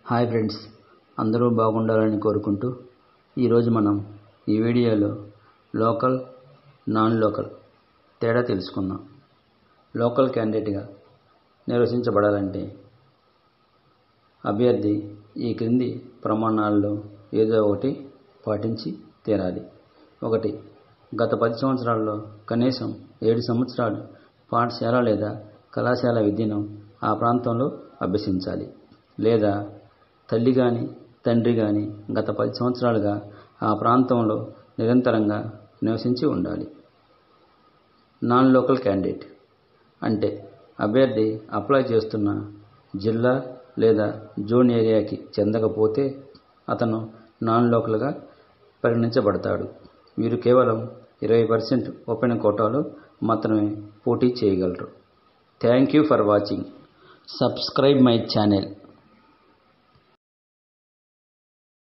Hi friends, అందరూ బాగుండాలని కోరుకుంటూ ఈరోజు మనం ఈ వీడియోలో లోకల్, నాన్ లోకల్ తేడా తెలుసుకుందాం. లోకల్ క్యాండిడేట్గా నిర్వహించబడాలంటే అభ్యర్థి ఈ క్రింది ప్రమాణాల్లో ఏదో ఒకటి పాటించి తీరాలి. 1. గత 10 సంవత్సరాల్లో కనీసం 7 సంవత్సరాలు పాఠశాల లేదా కళాశాల విద్యను ఆ ప్రాంతంలో అభ్యసించాలి, లేదా తల్లి కానీ తండ్రి కానీ గత 10 సంవత్సరాలుగా ఆ ప్రాంతంలో నిరంతరంగా నివసించి ఉండాలి. నాన్ లోకల్ క్యాండిడేట్ అంటే అభ్యర్థి అప్లై చేస్తున్న జిల్లా లేదా జోన్ ఏరియాకి చెందకపోతే అతను నాన్ లోకల్గా పరిగణించబడతాడు. వీరు కేవలం 20% ఓపెన్ కోటాలో మాత్రమే పోటీ చేయగలరు. Thank you for watching. Subscribe my channel.